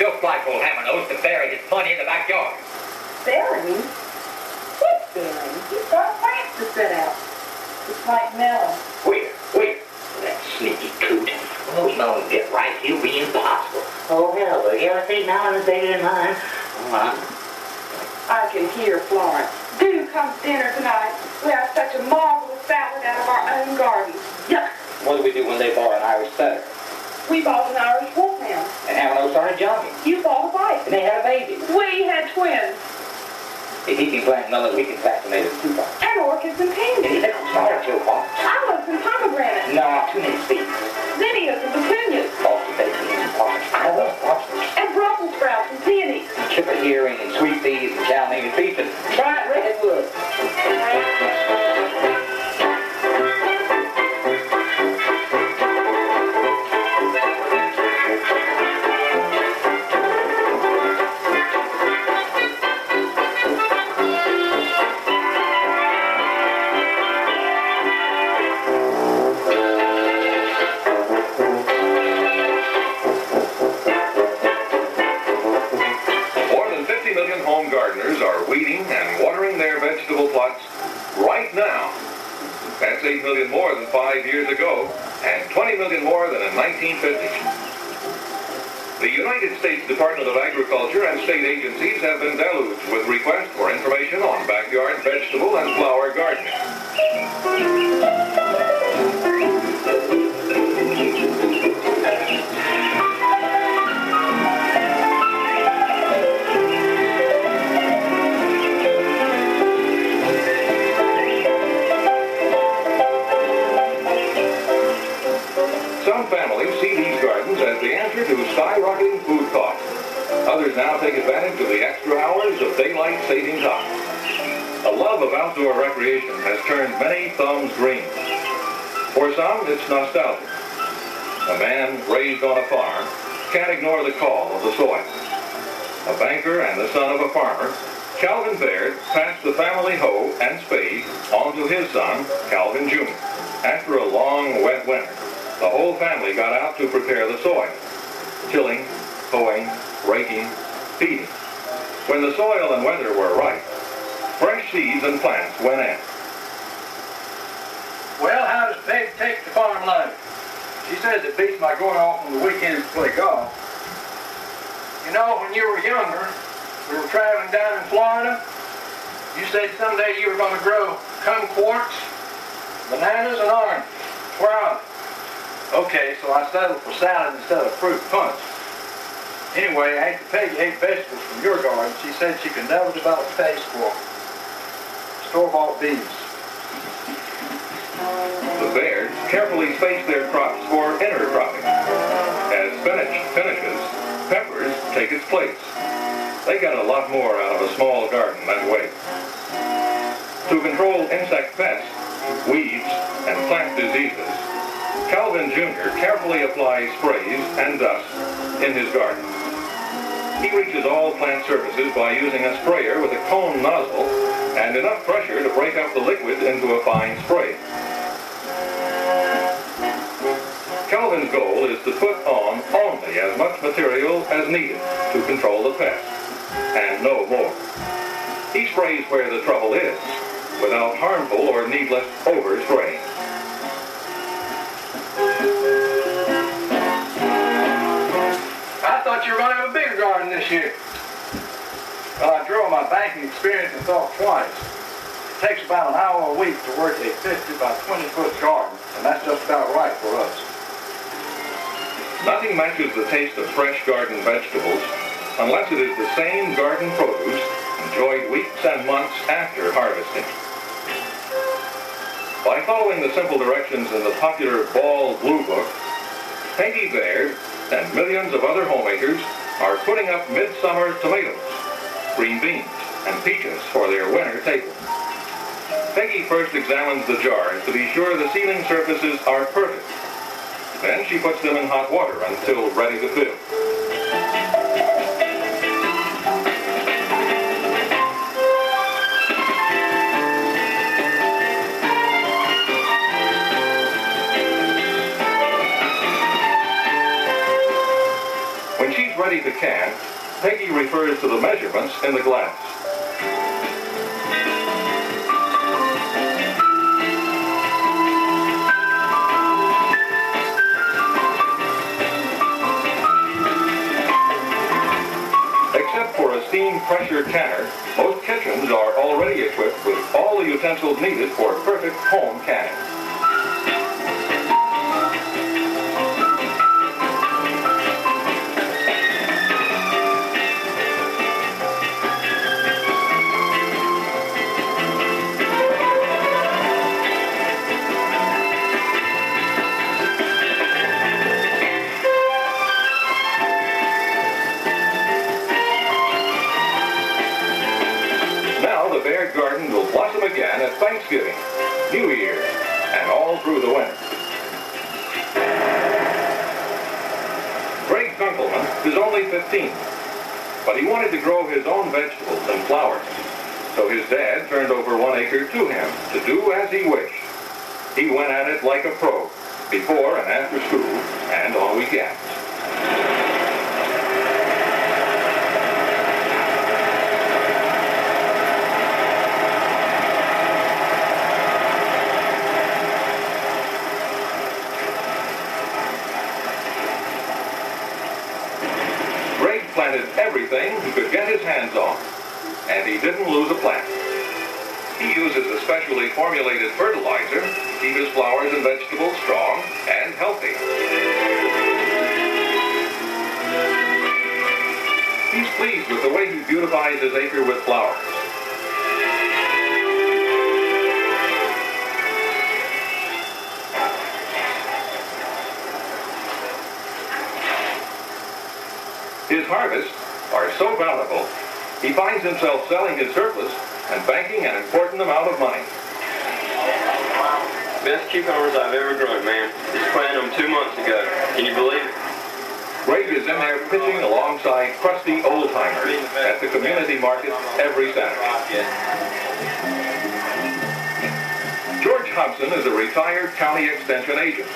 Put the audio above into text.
Just like old Hammer-Nose, the berry has plenty in the backyard. Berries? What berries? He's got plants to set out. It's like melon. Where? That sneaky coot. When those melons get ripe, he'll be impossible. Oh, hell, but yeah, see, melon is bigger than mine. I can hear Florence. Do come to dinner tonight. We have such a marvelous salad out of our own garden. Yuck. What do we do when they bought an Irish setter? We bought an Irish wolfhound. And Hammer-Nose started jumping. You bought a wife. And they had a baby. We had twins. If he can plant melons, we can vaccinate him too far. And orchids and And pansies. he can start too far. Olives and pomegranates. No, too many seeds. Zinnias and petunias. Lots of bacon and parts. I love lobsters. And Brussels sprouts and peonies. Chipper hearing and sweet peas and chow mein and beef and fried redwood. Vegetable plots right now. That's 8 million more than 5 years ago, and 20 million more than in 1950. The United States Department of Agriculture and state agencies have been deluged with requests for information on backyard vegetable and flower gardening. Families see these gardens as the answer to skyrocketing food costs. Others now take advantage of the extra hours of daylight saving time. A love of outdoor recreation has turned many thumbs green. For some, it's nostalgia. A man raised on a farm can't ignore the call of the soil. A banker and the son of a farmer, Calvin Baird passed the family hoe and spade on to his son, Calvin Jr. After a long, wet winter, the whole family got out to prepare the soil, tilling, hoeing, raking, feeding. When the soil and weather were right, fresh seeds and plants went in. Well, how does Peg take the farm life? She says it beats my going off on the weekends to play golf. You know, when you were younger, we were traveling down in Florida. You said someday you were going to grow kumquats, bananas, and oranges. Where are they? Okay, so I settled for salad instead of fruit punch. Anyway, after Peggy ate vegetables from your garden, she said she could never develop taste for store-bought beans. The Bairds carefully space their crops for intercropping. As spinach finishes, peppers take its place. They got a lot more out of a small garden that way. To control insect pests, weeds, and plant diseases, Calvin Jr. carefully applies sprays and dust in his garden. He reaches all plant surfaces by using a sprayer with a cone nozzle and enough pressure to break up the liquid into a fine spray. Calvin's goal is to put on only as much material as needed to control the pest, and no more. He sprays where the trouble is, without harmful or needless overspraying. I thought you were going to have a bigger garden this year. Well, I drew on my banking experience and thought twice. It takes about an hour a week to work a 50 by 20 foot garden, and that's just about right for us. Nothing matches the taste of fresh garden vegetables unless it is the same garden produce enjoyed weeks and months after harvesting. By following the simple directions in the popular Ball Blue Book, Peggy Baird and millions of other homemakers are putting up midsummer tomatoes, green beans, and peaches for their winter table. Peggy first examines the jars to be sure the sealing surfaces are perfect. Then she puts them in hot water until ready to fill. ready to can, Peggy refers to the measurements in the glass. Except for a steam pressure canner, most kitchens are already equipped with all the utensils needed for perfect home canning. Now the Bear Garden will blossom again at Thanksgiving, New Year's, and all through the winter. Greg Kunkelman is only 15, but he wanted to grow his own vegetables and flowers. So his dad turned over 1 acre to him to do as he wished. He went at it like a pro, before and after school, and on weekends. Greg planted everything he could get his hands on, and he didn't lose a plant. He uses a specially formulated fertilizer to keep his flowers and vegetables strong and healthy. He's pleased with the way he beautifies his acre with flowers. His harvests are so bountiful, he finds himself selling his surplus and banking an important amount of money. Best cucumbers I've ever grown, man. Just planted them 2 months ago. Can you believe it? Greg is in there pitching alongside crusty old-timers at the community market every Saturday. George Hobson is a retired county extension agent.